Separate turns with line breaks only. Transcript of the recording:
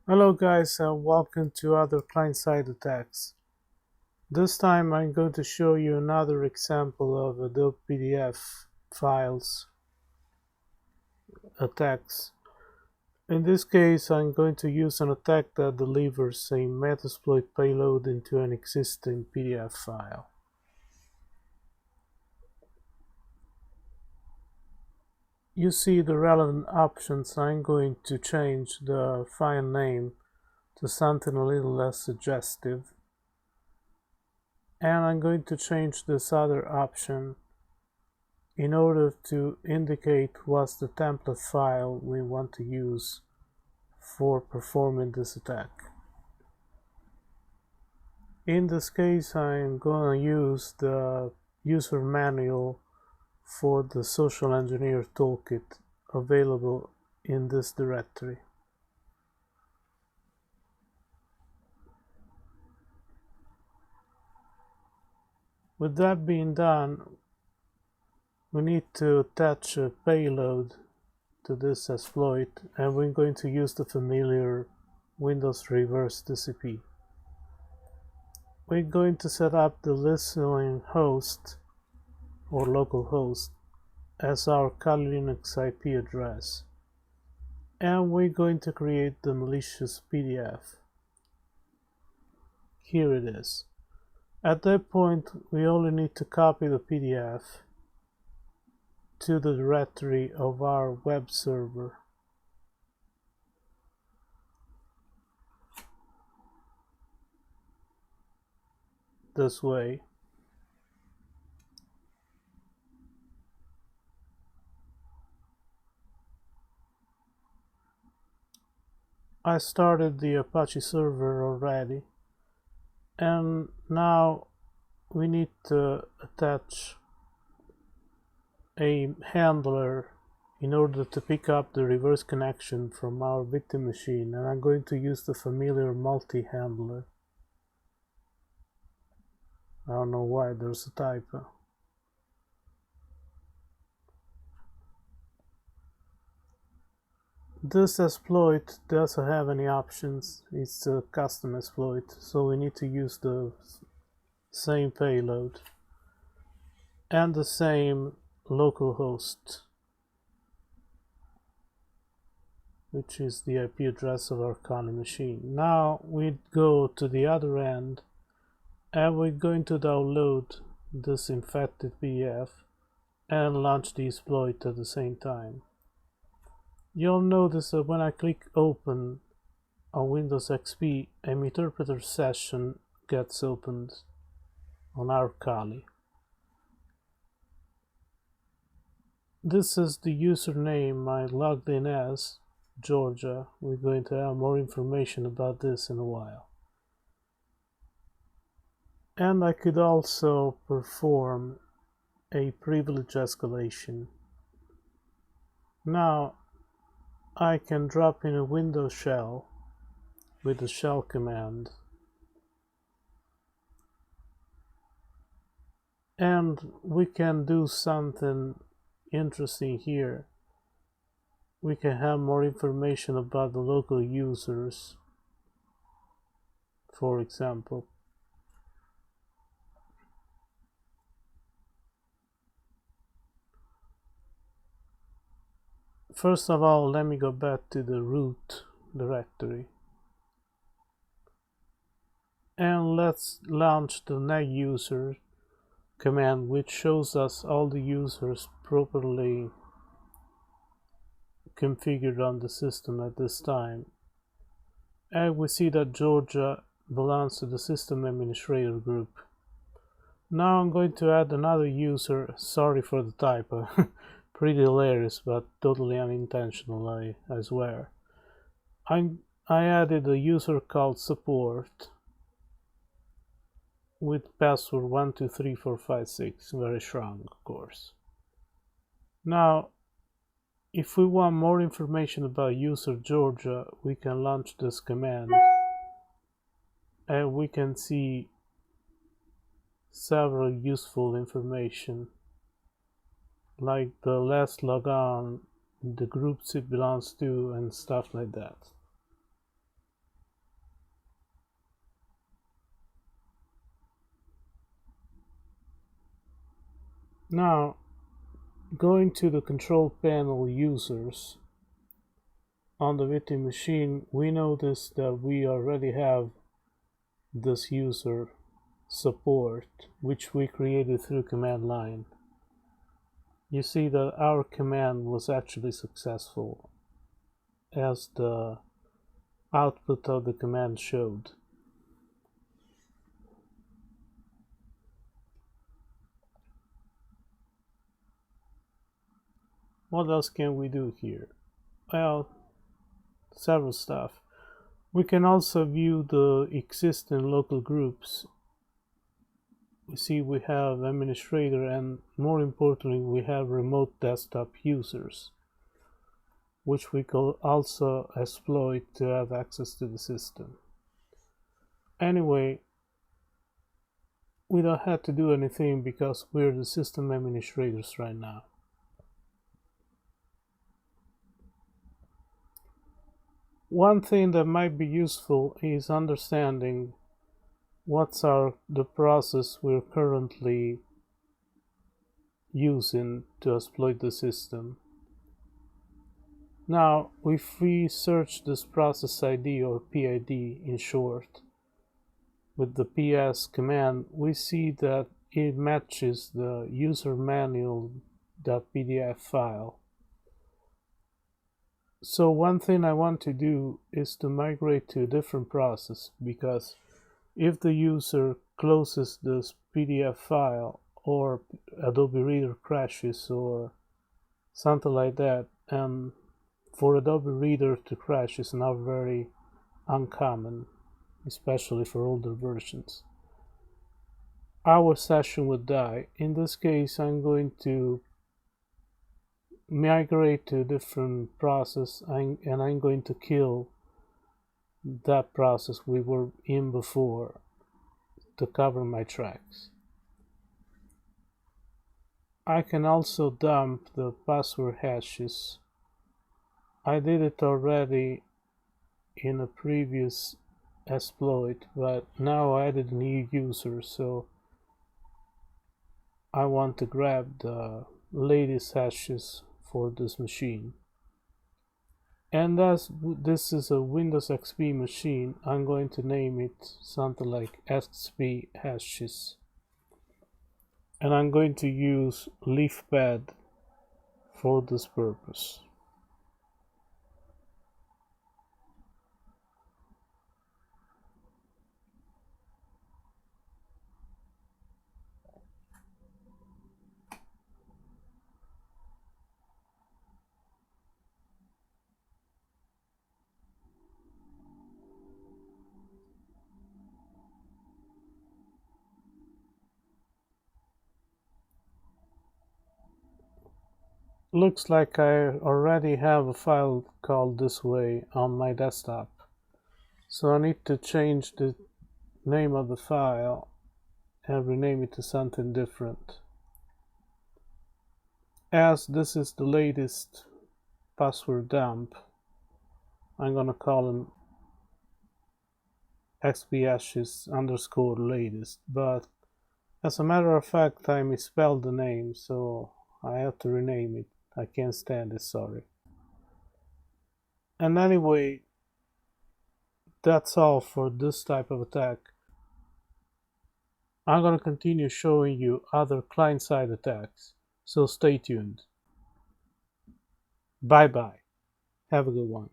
Hello guys and welcome to other client-side attacks. This time I'm going to show you another example of Adobe PDF files attacks. In this case I'm going to use an attack that delivers a Metasploit payload into an existing PDF file. You see the relevant options. I'm going to change the file name to something a little less suggestive. And I'm going to change this other option in order to indicate what's the template file we want to use for performing this attack. In this case, I'm going to use the user manual for the Social Engineer Toolkit available in this directory. With that being done, we need to attach a payload to this exploit, and we're going to use the familiar Windows reverse TCP. We're going to set up the listening host or local host as our Kali Linux IP address, and we're going to create the malicious PDF. Here it is. At that point, we only need to copy the PDF to the directory of our web server. This way. I started the Apache server already, and now we need to attach a handler in order to pick up the reverse connection from our victim machine, and I'm going to use the familiar multi-handler. I don't know why there's a typo. This exploit doesn't have any options. It's a custom exploit, so we need to use the same payload and the same localhost, which is the IP address of our Kali machine. Now we go to the other end and we're going to download this infected PDF and launch the exploit at the same time. You'll notice that when I click open on Windows XP, a interpreter session gets opened on our Kali. This is the username I logged in as, Georgia. We're going to have more information about this in a while. And I could also perform a privilege escalation. Now I can drop in a Windows shell with the shell command, and we can do something interesting here. We can have more information about the local users, for example. First of all, let me go back to the root directory. And let's launch the netuser command, which shows us all the users properly configured on the system at this time. And we see that Georgia belongs to the system administrator group. Now I'm going to add another user. Sorry for the typo. Pretty hilarious, but totally unintentional, I swear. I added a user called support with password 123456, very strong, of course. Now, if we want more information about user Georgia, we can launch this command, and we can see several useful information, like the last logon, the groups it belongs to, and stuff like that. Now, going to the control panel users on the victim machine, we notice that we already have this user support, which we created through command line. You see that our command was actually successful, as the output of the command showed. What else can we do here? Well, several stuff. We can also view the existing local groups. You see we have administrator, and more importantly we have remote desktop users, which we can also exploit to have access to the system. Anyway, we don't have to do anything because we're the system administrators right now. One thing that might be useful is understanding what's the process we're currently using to exploit the system. Now, if we search this process ID, or PID in short, with the ps command, we see that it matches the user manual.pdf file. So one thing I want to do is to migrate to a different process, because if the user closes this PDF file, or Adobe Reader crashes or something like that, and for Adobe Reader to crash is not very uncommon, especially for older versions, our session would die. In this case, I'm going to migrate to a different process, and I'm going to kill that process we were in before to cover my tracks. I can also dump the password hashes. I did it already in a previous exploit, but now I added a new user, so I want to grab the latest hashes for this machine. And as this is a Windows XP machine, I'm going to name it something like XP hashes. And I'm going to use leafpad for this purpose. Looks like I already have a file called this way on my desktop. So I need to change the name of the file and rename it to something different. As this is the latest password dump, I'm gonna call them xpashes underscore latest, but as a matter of fact I misspelled the name, so I have to rename it. I can't stand it, sorry. And anyway, that's all for this type of attack. I'm going to continue showing you other client-side attacks, so stay tuned. Bye bye. Have a good one.